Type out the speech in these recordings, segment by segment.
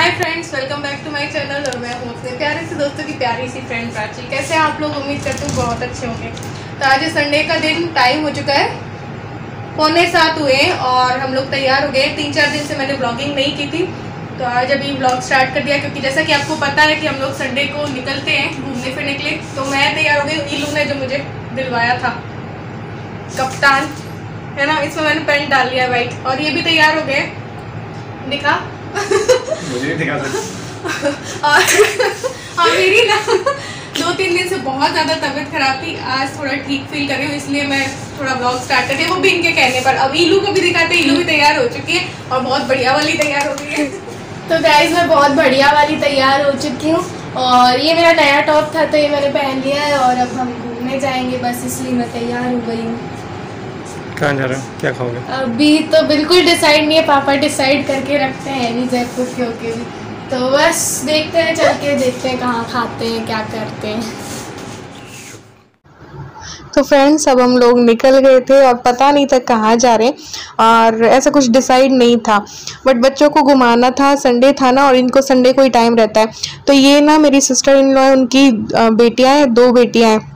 Hi friends, welcome back to my channel. और मैं हूँ अपने प्यारे से दोस्तों की प्यारी सी फ्रेंड प्राची। कैसे हैं आप लोग? उम्मीद करते हैं बहुत अच्छे होंगे। तो आज संडे का दिन, टाइम हो चुका है 6:45 हुए और हम लोग तैयार हो गए। 3-4 दिन से मैंने ब्लॉगिंग नहीं की थी, तो आज अभी ब्लॉग स्टार्ट कर दिया, क्योंकि जैसा कि आपको पता है कि हम लोग संडे को निकलते हैं घूमने फिरने के लिए। तो मैं तैयार हो गई। इलू ने जो मुझे दिलवाया था कप्तान, है ना, इसमें मैंने पैंट डाल लिया वाइट, और ये भी तैयार हो गए। दिखा मुझे नहीं दिखा सकता। और मेरी ना 2-3 दिन से बहुत ज़्यादा तबीयत खराब थी। आज थोड़ा ठीक फील कर रही हूँ, इसलिए मैं थोड़ा ब्लॉग स्टार्ट कर रही हूँ, वो भी इनके कहने पर। अब इलू को भी दिखाते हैं। इलू भी तैयार हो चुकी है और बहुत बढ़िया वाली तैयार हो गई है। तो गाइस मैं बहुत बढ़िया वाली तैयार हो चुकी हूँ और ये मेरा नया टॉप था तो ये मैंने पहन लिया है और अब हम घूमने जाएंगे, बस इसलिए मैं तैयार हो गई हूँ। कहाँ जा रहे हो? क्या खाओगे? अभी तो बिल्कुल डिसाइड नहीं है, पापा डिसाइड करके रखते हैं नहीं जयपुर के होके भी, तो बस देखते हैं, चल के देखते हैं कहाँ खाते हैं, क्या करते हैं। तो फ्रेंड्स, अब हम लोग निकल गए थे और पता नहीं था कहाँ जा रहे हैं और ऐसा कुछ डिसाइड नहीं था, बट बच्चों को घुमाना था। संडे था ना, और इनको संडे को ही टाइम रहता है। तो ये ना मेरी सिस्टर इन लॉ है, उनकी बेटियां हैं, 2 बेटियां हैं।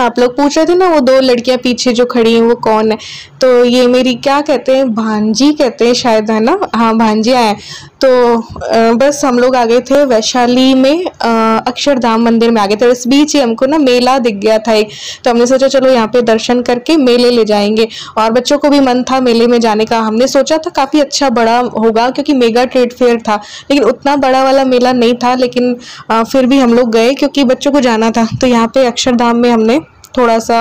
आप लोग पूछ रहे थे ना वो 2 लड़कियां पीछे जो खड़ी हैं वो कौन है, तो ये मेरी क्या कहते हैं, भांजी कहते हैं शायद, है ना, हाँ भांजियाँ हैं। तो बस हम लोग आ गए थे वैशाली में, अक्षरधाम मंदिर में आ गए थे। इस बीच ही हमको ना मेला दिख गया था एक, तो हमने सोचा चलो यहाँ पे दर्शन करके मेले ले जाएंगे। और बच्चों को भी मन था मेले में जाने का। हमने सोचा था काफ़ी अच्छा बड़ा होगा, क्योंकि मेगा ट्रेड फेयर था, लेकिन उतना बड़ा वाला मेला नहीं था। लेकिन फिर भी हम लोग गए क्योंकि बच्चों को जाना था। तो यहाँ पे अक्षरधाम में हमने थोड़ा सा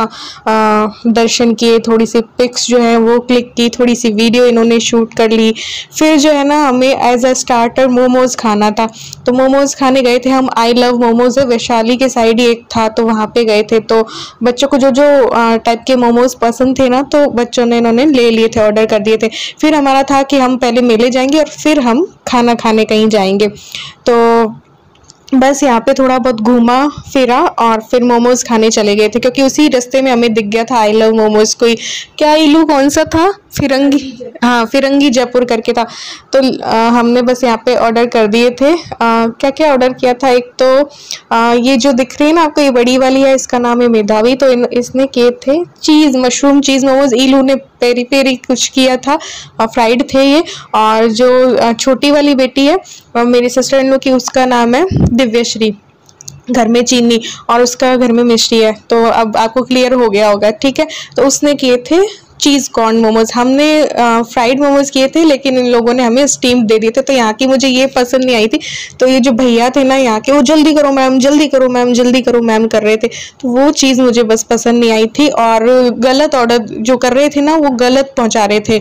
दर्शन किए, थोड़ी सी पिक्स जो है वो क्लिक की, थोड़ी सी वीडियो इन्होंने शूट कर ली। फिर जो है ना हमें एज अ स्टार्टर मोमोज़ खाना था, तो मोमोज़ खाने गए थे हम। आई लव मोमोज़ है, वैशाली के साइड ही एक था, तो वहाँ पे गए थे। तो बच्चों को जो जो टाइप के मोमोज़ पसंद थे ना, तो बच्चों ने इन्होंने ले लिए थे, ऑर्डर कर दिए थे। फिर हमारा था कि हम पहले मेले जाएंगे और फिर हम खाना खाने कहीं जाएंगे। तो बस यहाँ पे थोड़ा बहुत घूमा फिरा और फिर मोमोज खाने चले गए थे, क्योंकि उसी रास्ते में हमें दिख गया था आई लव मोमोज। कोई क्या इलू कौन सा था, फिरंगी, हाँ फिरंगी जयपुर करके था। तो हमने बस यहाँ पे ऑर्डर कर दिए थे। क्या क्या ऑर्डर किया था, एक तो ये जो दिख रही है ना आपको, ये बड़ी वाली है, इसका नाम है मेधावी। तो इसने किए थे चीज़ मशरूम चीज़ मोमोज। इलू ने पेरी पेरी कुछ किया था, फ्राइड थे ये। और जो छोटी वाली बेटी है मेरी सिस्टर इन लोग की, उसका नाम है दिव्यश्री, घर में चीनी, और उसका घर में मिश्री है। तो अब आपको क्लियर हो गया होगा, ठीक है। तो उसने किए थे चीज़ कॉर्न मोमोज, हमने फ्राइड मोमोज किए थे, लेकिन इन लोगों ने हमें स्टीम्ड दे दिए थे। तो यहाँ की मुझे ये पसंद नहीं आई थी। तो ये जो भैया थे ना यहाँ के, वो जल्दी करो मैम, जल्दी करो मैम, जल्दी करो मैम कर रहे थे। तो वो चीज़ मुझे बस पसंद नहीं आई थी, और गलत ऑर्डर जो कर रहे थे ना वो गलत पहुँचा रहे थे।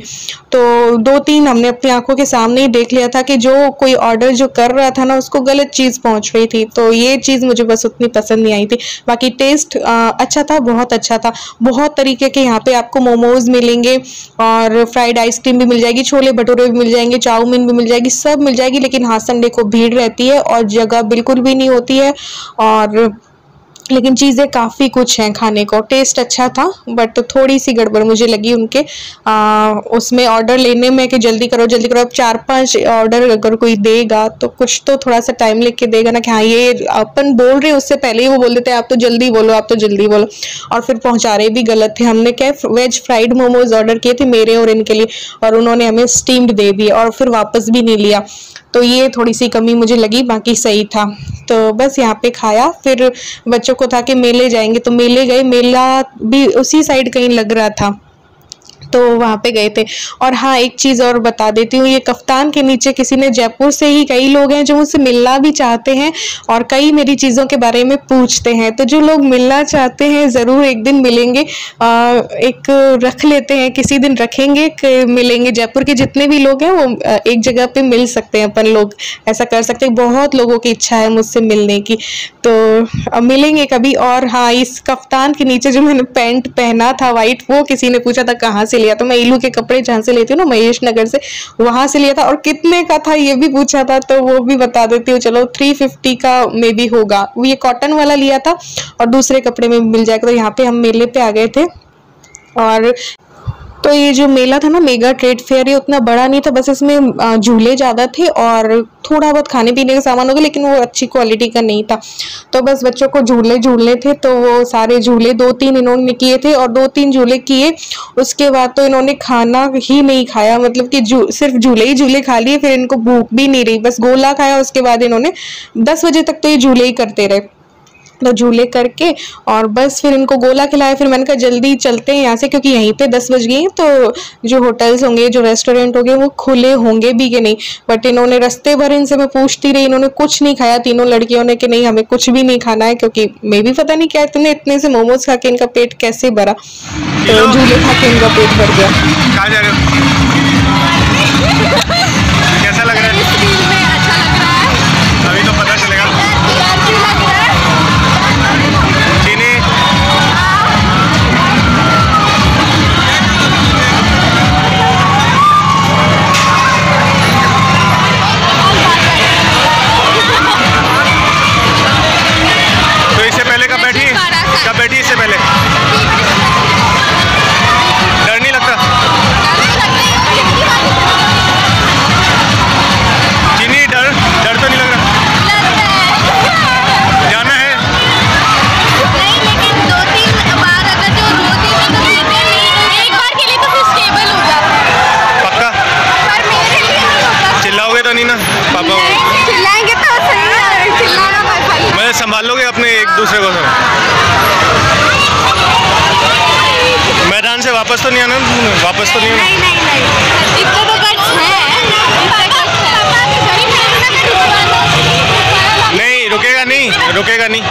तो 2-3 हमने अपनी आंखों के सामने ही देख लिया था कि जो कोई ऑर्डर जो कर रहा था ना उसको गलत चीज़ पहुँच रही थी। तो ये चीज़ मुझे बस उतनी पसंद नहीं आई थी। बाकी टेस्ट अच्छा था, बहुत अच्छा था। बहुत तरीके के यहाँ पे आपको मोमोज मिलेंगे, और फ्राइड आइसक्रीम भी मिल जाएगी, छोले भटूरे भी मिल जाएंगे, चाउमीन भी मिल जाएगी, सब मिल जाएगी। लेकिन हाँ, संडे को भीड़ रहती है और जगह बिल्कुल भी नहीं होती है, और लेकिन चीज़ें काफ़ी कुछ हैं खाने को। टेस्ट अच्छा था, बट थोड़ी सी गड़बड़ मुझे लगी उनके उसमें ऑर्डर लेने में, कि जल्दी करो जल्दी करो। अब 4-5 ऑर्डर अगर कोई देगा तो कुछ तो थोड़ा सा टाइम लेके देगा ना, कि हाँ ये अपन बोल रहे हैं, उससे पहले ही वो बोल देते हैं आप तो जल्दी बोलो, आप तो जल्दी बोलो, और फिर पहुंचा रहे भी गलत थे। हमने क्या वेज फ्राइड मोमोज ऑर्डर किए थे मेरे और इनके लिए, और उन्होंने हमें स्टीम्ड दे दिए और फिर वापस भी नहीं लिया। तो ये थोड़ी सी कमी मुझे लगी, बाकी सही था। तो बस यहाँ पे खाया, फिर बच्चों को था कि मेले जाएंगे, तो मेले गए। मेला भी उसी साइड कहीं लग रहा था, तो वहाँ पे गए थे। और हाँ, एक चीज़ और बता देती हूँ, ये कफ्तान के नीचे किसी ने, जयपुर से ही कई लोग हैं जो मुझसे मिलना भी चाहते हैं और कई मेरी चीज़ों के बारे में पूछते हैं। तो जो लोग मिलना चाहते हैं ज़रूर एक दिन मिलेंगे, एक रख लेते हैं, किसी दिन रखेंगे, मिलेंगे। जयपुर के जितने भी लोग हैं वो एक जगह पे मिल सकते हैं, अपन लोग ऐसा कर सकते हैं। बहुत लोगों की इच्छा है मुझसे मिलने की, तो मिलेंगे कभी। और हाँ, इस कफ्तान के नीचे जो मैंने पैंट पहना था वाइट, वो किसी ने पूछा था कहाँ से लिया। तो मैं इलू के कपड़े जहाँ से लेती हूँ ना, महेश नगर से, वहां से लिया था। और कितने का था ये भी पूछा था, तो वो भी बता देती हूँ। चलो 350 का मे बी होगा। ये कॉटन वाला लिया था और दूसरे कपड़े में मिल जाएगा। तो यहाँ पे हम मेले पे आ गए थे, और तो ये जो मेला था ना, मेगा ट्रेड फेयर, ये उतना बड़ा नहीं था, बस इसमें झूले ज़्यादा थे और थोड़ा बहुत खाने पीने का सामान हो गया, लेकिन वो अच्छी क्वालिटी का नहीं था। तो बस बच्चों को झूलने थे, तो वो सारे झूले 2-3 इन्होंने किए थे और 2-3 झूले किए। उसके बाद तो इन्होंने खाना ही नहीं खाया, मतलब कि सिर्फ झूले ही झूले खा लिए, फिर इनको भूख भी नहीं रही, बस गोला खाया। उसके बाद इन्होंने 10 बजे तक तो ये झूले ही करते रहे, तो झूले करके और बस फिर इनको गोला खिलाया। फिर मैंने कहा जल्दी चलते हैं यहाँ से, क्योंकि यहीं पे 10 बज गई, तो जो होटल्स होंगे, जो रेस्टोरेंट होंगे, वो खुले होंगे भी कि नहीं। बट इन्होंने रास्ते भर इनसे मैं पूछती रही, इन्होंने कुछ नहीं खाया, तीनों लड़कियों ने, कि नहीं हमें कुछ भी नहीं खाना है, क्योंकि मैं भी पता नहीं क्या इतने से मोमोज खा के इनका पेट कैसे भरा, तो झूले खा के इनका पेट भर गया। कहाँ जा रहे हो? कैसा लग रहा है? अच्छा लग रहा है, अभी तो पता चलेगा। चीनी तो इससे पहले कब बैठी इससे पहले? डर नहीं लगता? चीनी डर तो नहीं लग रहा? जाना है? नहीं, लेकिन 2-3 बार अगर जो 2-3 तो एक बार के लिए तो फिर स्टेबल हो जाता है। पक्का? पर मेरे लिए नहीं होता। चिल्लाओगे तो नहीं ना पापा को? चिल्लाएंगे तो सही है, चिल्लाना मत भाई। मैं संभाल लोगे अपने एक दूसरे को सब? मैदान से वापस तो नहीं आना? वापस तो नहीं आना? नहीं, इतना तो गट्स है। नहीं रुकेगा नहीं।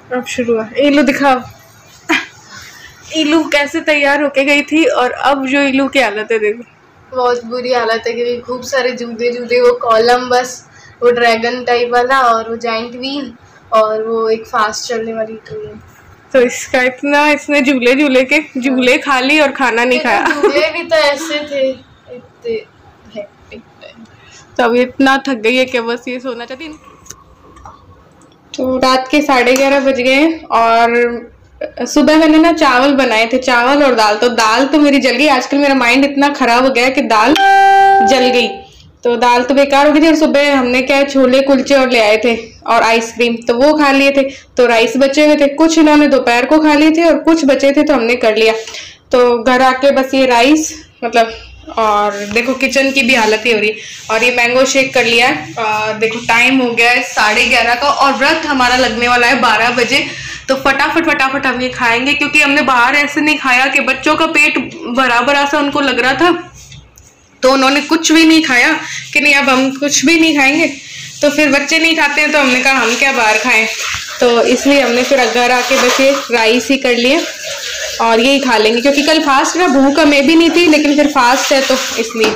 अब शुरू है। ये लो दिखाओ, इलू कैसे तैयार होके गई थी और अब जो इलू की हालत है देखो। बहुत बुरी हालत है क्योंकि खूब सारे जूते, वो कोलम्बस, वो ड्रैगन टाइप वाला, और वो जाइंट व्हील, और वो एक फास्ट चलने वाली ट्रेन। तो इसका इतना, इसने झूले के झूले खा ली और खाना नहीं खाया। झूले भी तो ऐसे थे, इतने हेक्टिक। तो अब इतना थक गई है कि बस ये सोना चाहती। तो रात के 11:30 बज गए और सुबह मैंने ना चावल बनाए थे, चावल और दाल। तो दाल तो मेरी जल गई। आजकल मेरा माइंड इतना खराब हो गया है कि दाल जल गई, तो दाल तो बेकार हो गई थी। और सुबह हमने क्या छोले कुलचे और ले आए थे और आइसक्रीम, तो वो खा लिए थे। तो राइस बचे हुए थे, कुछ इन्होंने दोपहर को खा लिए थे और कुछ बचे थे तो हमने कर लिया। तो घर आके बस ये राइस मतलब, और देखो किचन की भी हालत ही हो रही है। और ये मैंगो शेक कर लिया है। देखो टाइम हो गया है 11:30 का और व्रत हमारा लगने वाला है 12 बजे। तो फटाफट हम ये खाएंगे, क्योंकि हमने बाहर ऐसे नहीं खाया कि बच्चों का पेट बराबर ऐसा उनको लग रहा था, तो उन्होंने कुछ भी नहीं खाया कि नहीं अब हम कुछ भी नहीं खाएंगे। तो फिर बच्चे नहीं खाते हैं तो हमने कहा हम क्या बाहर खाएं, तो इसलिए हमने फिर घर आके बस ये राइस ही कर लिए और यही खा लेंगे, क्योंकि कल फास्ट ना, भूख हमें भी नहीं थी लेकिन फिर फास्ट है तो इसलिए।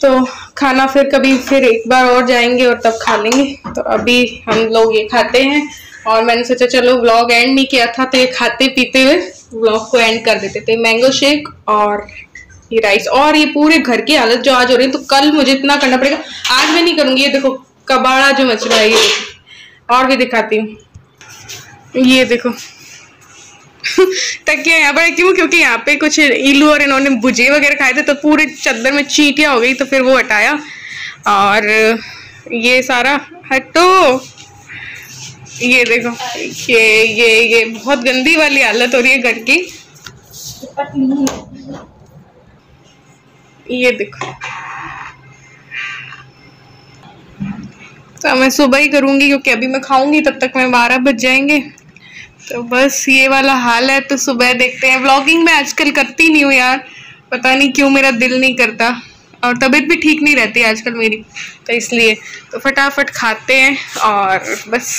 तो खाना फिर कभी फिर एक बार और जाएंगे और तब खा लेंगे। तो अभी हम लोग ये खाते हैं और मैंने सोचा चलो व्लॉग एंड नहीं किया था तो ये खाते पीते हुए व्लॉग को एंड कर देते थे। मैंगो शेक और ये राइस और ये पूरे घर की हालत जो आज हो रही है, तो कल मुझे इतना करना पड़ेगा। आज मैं नहीं करूंगी। ये देखो कबाड़ा जो मच रहा है, ये देखो। और भी दिखाती हूँ, ये देखो तकिया यहाँ पर क्यों, क्योंकि यहाँ पे कुछ इलू और इन्होंने भुजे वगैरह खाए थे तो पूरे चादर में चींटियां हो गई, तो फिर वो हटाया। और ये सारा हटो, ये देखो ये बहुत गंदी वाली हालत हो रही है घर की। ये देखो, तो मैं सुबह ही करूंगी क्योंकि अभी मैं खाऊंगी तब तक मैं 12 बज जाएंगे। तो बस ये वाला हाल है। तो सुबह देखते हैं। व्लॉगिंग मैं आजकल करती नहीं हूँ यार, पता नहीं क्यों मेरा दिल नहीं करता, और तबीयत भी ठीक नहीं रहती आजकल मेरी, तो इसलिए। तो फटाफट खाते हैं और बस।